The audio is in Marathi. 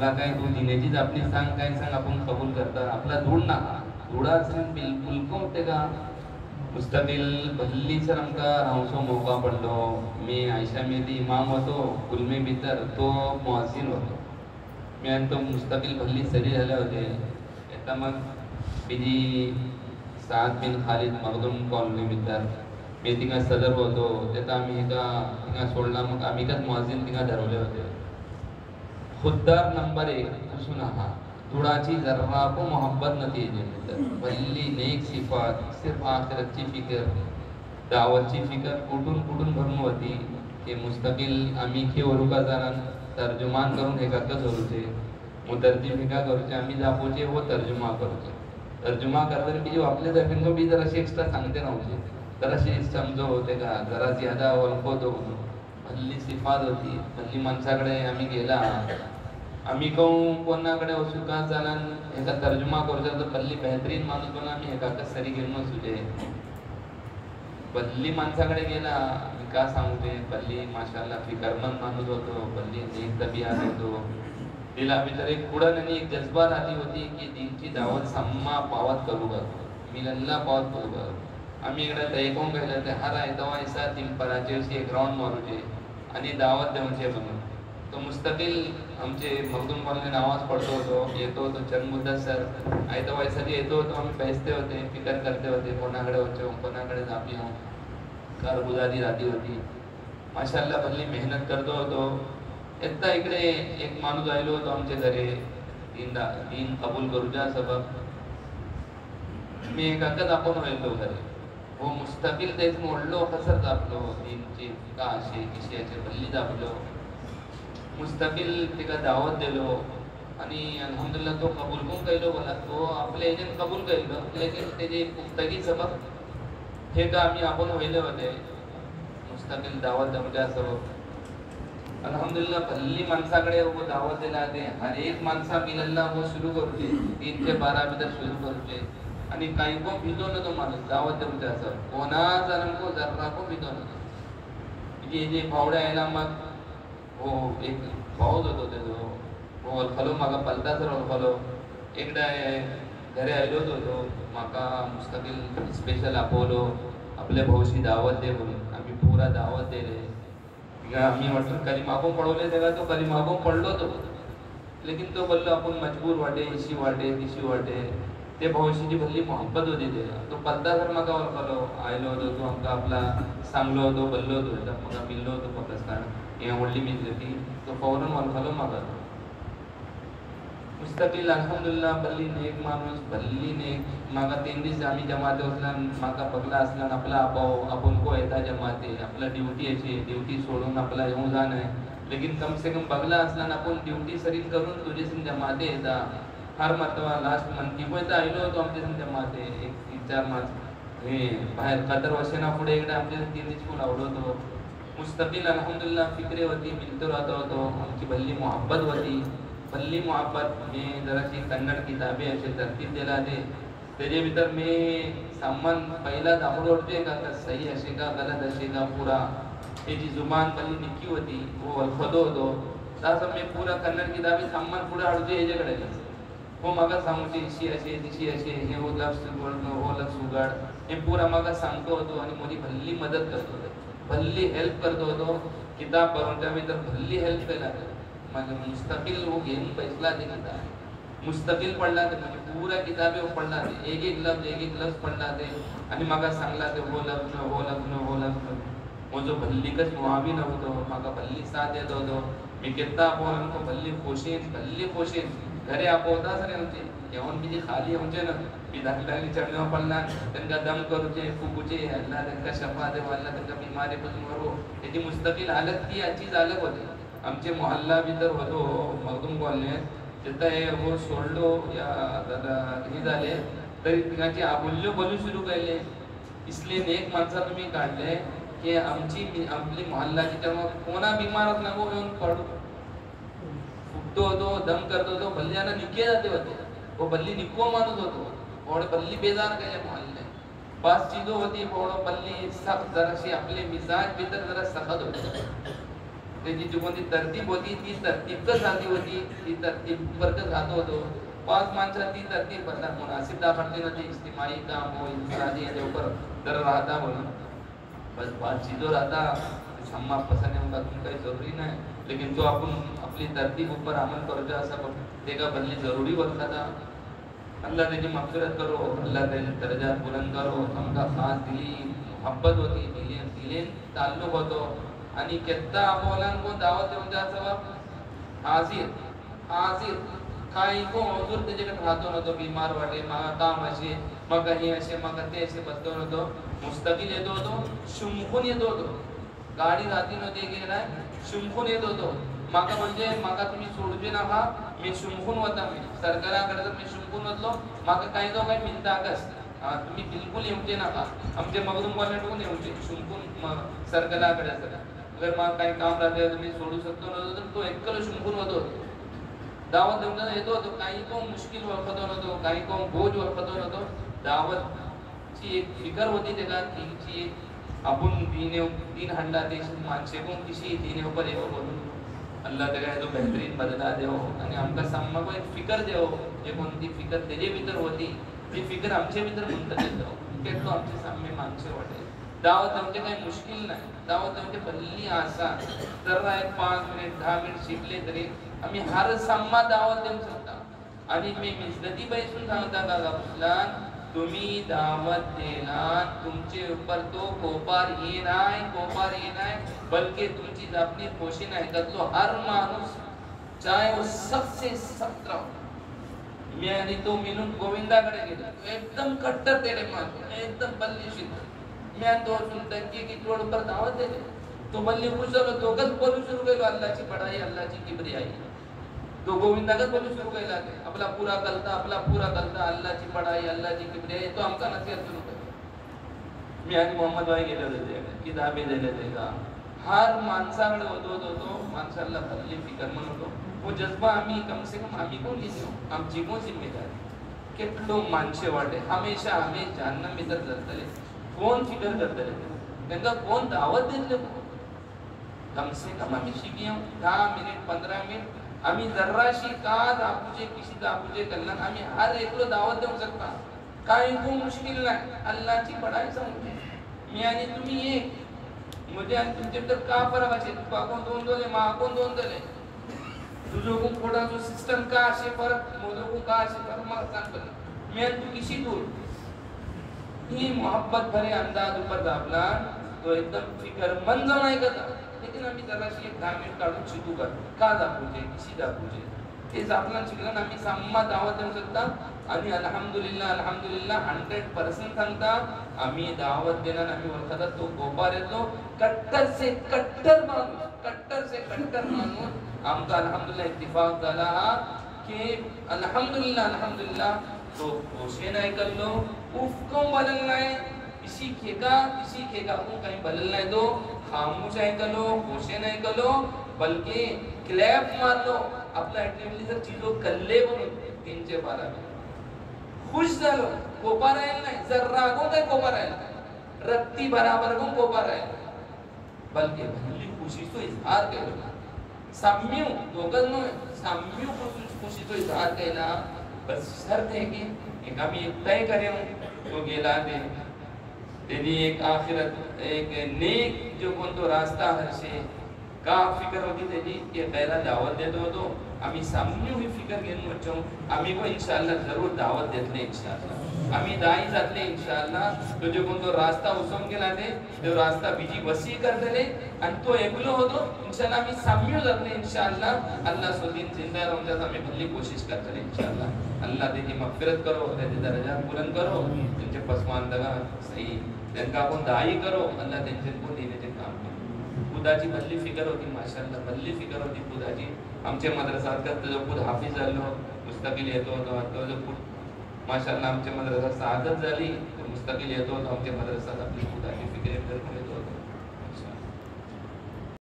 आपला काय तू दिनेचीच आपली सांग काय सांग आपण कबूल करता आपला धूड ना धुडा बिलकुल कोणते का मुस्तकिल भल्ली सर आमका रावचो मौका पडलो मी आयशा मेदी इमाम होतो कुलमे भितर तो मुअज्जिन होतो मी आणि तो मुस्तकिल भल्ली सरी झाले होते आता मग बिजी साद बिन खालिद मखदूम कॉलनी भितर मी तिका सदर होतो तेव्हा आम्ही तिका सोडला मग आम्ही काच मुअज्जिन तिका ठरवले होते खुद्दार नंबर 1 सुन हा थोड़ाची जर्रा को मोहब्बत नतीजे भल्ली नेक सिफात सिर्फ आखिरतची फिकर दावतची फिकर कुठून कुठून भरून होती की मुस्तकिल आम्ही खे वरुका जाणान तर्जुमान करून हे करता जरूरचे मुतरजी फिका करूचे आम्ही जापोचे वो तर्जुमा करूचे तर्जुमा करताना बीजे आपले तर्फे बी जराशी एक्स्ट्रा सांगते नव्हते जराशी समजो होते का जरा ज्यादा ओळखतो भल्ली सिफात होती भल्ली माणसाकडे आम्ही गेला आम्ही कोणाकडे सुका जाणार ह्याचा तर्जुमा करूचा तर भल्ली बेहतरीन माणूस पण आम्ही एका सरी घेऊन सुजे भल्ली माणसाकडे गेला मी का सांगते भल्ली माशाल्लाह फिकरमंद माणूस होतो भल्ली एक तबियत होतो तिला भीतर एक कुडन आणि एक जज्बा राहती होती की दीनची दावत सम्मा पावत करू का मिलल्ला पावत करू का आम्ही इकडे तयकून गेलं ते हर आयतवा ऐसा तिंपराचे एक राऊंड मारूचे आणि दावत देऊचे म्हणून तो मुस्तकिल आमचे मखदूम कॉलनी नावाज पडतो होतो येतो तो चंद मुद्दा सर आयतवायसाठी येतो होतो आम्ही पैसे होते फिकर करते होते कोणाकडे होते कोणाकडे जापी हो कारगुजारी राहती होती माशाल्लाह भल्ली मेहनत करतो होतो एकदा इकडे एक माणूस आयलो होतो आमच्या घरी दीन कबूल करूच्या सबब मी एकाकच आपण व्हायलो घरी वो मुस्तकिल तेच मोडलो कसं जापलो दीनची का असे किशी भल्ली जापलो मुस्तकिल तिका दावत दिलो आणि अल्हम्दुलिल्लाह तो कबूल पण केलो बोला तो आपले एजंट कबूल केलो लेकिन त्याची पुख्तगी सबब हे का आम्ही आपण व्हायले होते मुस्तकिल दावत देऊच्या सबब अल्हम्दुलिल्लाह भल्ली माणसाकडे वो दावत दिला ते हर एक माणसा मिलल्ला वो सुरू करूचे 3 ते 12 भितर सुरू करूचे आणि काही को भिजो न तो माणूस दावत देऊच्या सबब कोणा जन्म को जर्रा को भिजो न जे भावड्या यायला मग वो एक भाऊज होतो त्याचो वो वळखलो म्हाका पलतासर वळखलो एकदा घरी आयलो होतो म्हाका मुस्तकिल स्पेशल आपवलो आपल्या भाऊशी दावत दे म्हणून आम्ही पुरा दावत दिले तिका आम्ही वाटून कलिमागून पडवले तेव्हा तो कलिमागून पडलो तो लेकिन तो बोललो आपण मजबूर वाटे इशी वाटे तिशी वाटे ते भाऊशीची भल्ली मोहब्बत होती ते तो पलतासर म्हाका वळखलो आयलो होतो तो आमका आपला सांगलो होतो बोललो होतो म्हाका मिळलो होतो पाकिस्तान यहाँ व्हडली मीज होती तो फौरन वळखलो म्हाका मुस्तकिल अल्हम्दुलिल्लाह भल्ली नेक माणूस भल्ली नेक म्हाका 3 दीस आम्ही जमाते वचल्यान म्हाका पगला असल्यान आपला आपाव आपण को येता जमाते आपला ड्युटी अशी ड्युटी सोडून आपला येऊ जाणं लेकिन कम से कम बगला असल्यान आपण ड्युटी सरीन करून तुझे संग जमाते येता हर मर्तबा लास्ट मंथ की पळता आयलो होतो आमचे संग जमाते एक 3-4 मास हे बाहेर कतर वशेना पुढे एकदा आमचे 3 दीस कोण आवडतो मुस्तकिल अल्हम्दुलिल्लाह फिक्रे होती मिलतो राहतो होतो आमची भल्ली मोहब्बत होती भल्ली मोहब्बत में जराशी कन्नड किताबें असे तरतीब दिला दे तेजे भितर में सामान पहिला दाखवते का सही असे का गलत असे का पूरा त्याची जुबान भल्ली निक्की होती वो वळखतो होतो तसं मी पूरा कन्नड किताबी सामान पुढे हाडूचे याच्याकडे हो म्हाका सांगूचे इशी असे तिशी असे हे हो लफ्ज हो लफ्ज उघड हे पूरा म्हाका सांगतो होतो आणि माझी भल्ली मदत करतो होतो भल्ली हेल्प करतो होतो किताब बरोवच्या भितर भल्ली हेल्प केला म्हणजे मुस्तकिल वो घेऊन पैसला ते किताब मुस्तकिल पडला ते म्हणजे पूरा किताबे वो पडला ते एक लफ्ज पडला ते आणि म्हाका सांगला ते हो लफ्ज मुझो भल्लीकच मुआविन होतो म्हाका भल्ली साथ देत होतो मी कितना आपण को भल्ली खोशीन घरे आपोवता सगळे आमचे जेवण बिजी खाली आमचे ना बिदाकलाली चढणं पडला त्यांना दम करूचे फुगूचे अल्लाह त्यांना शफा दे अल्लाह त्यांना बिमारी पासून वरो त्याची मुस्तकिल हालत ती चीज अलग होते आमचे मोहल्ला भितर होतो मखदूम कॉलनीत तिथं हे वो सोडलो या हे झाले तरी तिघांची आबुल्यो बोलू सुरू केले इसलिए नेक माणसा तुम्ही काढले की आपली मोहल्लाची तेव्हा कोणा बिमार असला वो येऊन पडू फुगतो होतो दम करतो होतो भल्ल्याना निके जाते होते वो भल्ली निको माणूस होतो और भल्ली बेजार केले मोहल्ले पाच चीजों होती और भल्ली सख्त जराशी आपले मिजाज भीतर जरा सखत होते त्याची जी कोणती तरतीब होती ती तरतीबच झाली होती, ती तरतीब बरकत राहतो होतो. 5 माणसं ती तरतीब बदला मुनासिब दाखवते ना, ते इज्तिमाई काम हो इंफरादी याच्या ऊपर दर रहता बोलना बस बात चीजों रहता सम्मा पसंद होगा तुम काही जरूरी नाही, लेकिन जो आपण आपली तरतीब ऊपर अमल करूचा असं तेगा बदली जरूरी होता था. अल्लाह त्याची मगफिरत करो, अल्लाह त्याचे दर्जा बुलंद करो. हमका खास दिली मोहब्बत होती, दिले ताल्लुक होतो आणि केत्ता अमोलान को दावत देऊन जा सबब हाजिर हाजिर काही को हुजूर त्याच्याकडे राहतो नव्हतो, बीमार वाटे मागा काम असे मग हे असे मग ते असे बसतो नव्हतो, मुस्तकिल येतो होतो, शुमखून येतो होतो. गाडी राहती नव्हती गेलाय शुमखून येत होतो. माका म्हणजे माका तुम्ही सोडूचे नका, मी शुमखून होता, मी सरकाराकडे मी शुमखून होतलो, माका काही जो काही मिळता कस तुम्ही बिलकुल येऊचे नका, आमचे मगरूम वाल्याकडून येऊचे शुमखून सरकाराकडे सगळं. जर मग काही काम राहते तुम्ही सोडू शकतो नव्हतो तर तो एकल शुमखून होतो. दावत देऊन येतो होतो, काही कोण मुश्किल वळखत नव्हतो, काही कोण बोज वळखत नव्हतो. दावतची एक फिकर होती त्याला तीनची आपण दीन हंडा देश माणसे कोण किसी दीने ऊपर येवो बोलून अल्लाह तेगा जो बेहतरीन बदला देव आणि आमका सम्मा को एक फिकर देव, जे कोणती फिकर तेजे भीतर होती ती फिकर आमचे भीतर मुंतकिल देव. केतलो आमचे सामने माणसे वाटे दावत म्हणजे काही मुश्किल नाही, दावत म्हणजे भल्ली आसान. जरा एक 5 मिनिट 10 मिनिट शिकले तरी आम्ही हर सम्मा दावत देऊ शकता. आणि मी मिजदती बैसून सांगता का गाफलान तुम्ही दावत देना तुमचे ऊपर तो कोपार ये नाही बल्कि तुमची अपनी पोशी नाही करतो. हर माणूस चाहे वो सबसे सख्त रहो, मी आणि तो मिनून गोविंदाकडे गेला एकदम कट्टर तेरे माणूस एकदम बल्लीशीर. मी आणि तो सुनतंकी की तोड पर दावत दे तो बल्ली खुश झालो, दोघंच बोलू सुरू केलो अल्लाहची बड़ाई अल्लाहची किबरियाई. तो गोविंदागत बोलू सुरू केला आपला पूरा कलता अल्लाहची बड़ाई अल्लाहची किबरियाई तो आमका नसीहत सुरू केला. मी आणि मोहम्मद भाई गेले होते की दाबे दिले ते का हर माणसाकडे होतो माणसाला भरली फिकर म्हणतो वो जज्बा आम्ही कम से कम आम्ही कोण लिहितो आमची कोण जिम्मेदारी केतलो माणसे वाटे हमेशा आम्ही जानना मित्र जातले कोण फिकर करतले त्यांना कोण दावत देतले कम से कम आम्ही शिकियो 10 मिनिट 15 मिनिट आम्ही जर्राशी का दापूचे किसी दापूचे कल्याण आम्ही हर एकलो दावत देऊ शकता. काही खूप मुश्किल नाही, अल्लाहची बड़ाई सांगते. मी आणि तुम्ही एक मुझे आणि तुमचे तर का फरक असे तुका कोण दोन दिले मा कोण दोन दिले तुझो को थोड़ा जो सिस्टम का असे फरक मोजो को का असे फरक मला सांग. मी आणि तू किसी दूर ही मोहब्बत भरे अंदाज ऊपर दाबला तो एकदम फिकरमंद नाही करता. लेकिन आम्ही जराशी 10 मिनिट काढून शिकू का दाखवूचे किसी दाखवूचे तेच आपल्याला शिकलं आम्ही साम्मा दावत देऊ शकता. आणि अल्हम्दुलिल्लाह 100% सांगता आम्ही दावत देणार आम्ही ओळखतात तो गोपार येतो कट्टर से कट्टर माणूस आमचा अल्हम्दुलिल्लाह इत्तिफाक झाला की अल्हम्दुलिल्लाह तो कोशे नाही करलो उफको बदल नाही इसी खेगा को कहीं बदल नहीं दो खामोश नहीं करो कोशे नहीं करो बल्कि क्लैप मार लो आपला ऍक्टिव्हिटी जर चीजो कल्ले बनून 312 में खुश झालो कोपार आहे नाही जरा को काय कोपार आहे रत्ती बराबर को कोपार आहे बल्कि भली खुशी तो इजहार केलो साम्यू दोघांनो साम्यू खुशी तो इजहार केला. बस शर्त है कि एक आम्ही तय करें तो गेला दे तेनी एक आखिरत एक नेक जो कोणतो रास्ता हरशे का फिकर होती तेनी के पहला दावत देतो होतो आम्ही सामन्य ही फिकर घेऊन वचो आम्ही को इंशाअल्लाह जरूर दावत देतले इंशाअल्लाह आम्ही दाई जातले इंशाअल्लाह तो जो कोणतो रास्ता उसम गेला दे तो रास्ता बीजी वसी करतले आणि तो एकलो होतो इंशाअल्लाह आम्ही साम्य जातले इंशाअल्लाह अल्लाह सुदीन जिंदा रहून आम्ही भली कोशिश करतले इंशाअल्लाह अल्लाह तेजी मगफिरत करो तेजे दर्जा बुलंद करो त्यांचे पसमानदगा सही त्यांना आपण दाई करो अल्लाह त्यांचे कोण देण्याचे काम करो. खुदाची भल्ली फिकर होती माशाअल्लाह भल्ली फिकर होती खुदाची. आमचे मद्रसात का जो खुद हाफिज झालो मुस्तकिल येतो होतो तो जो खुद माशाअल्लाह आमचे मद्रसा सादत झाली तो मुस्तकिल येतो होतो आमचे मद्रसात आपली खुदाची फिकर करतो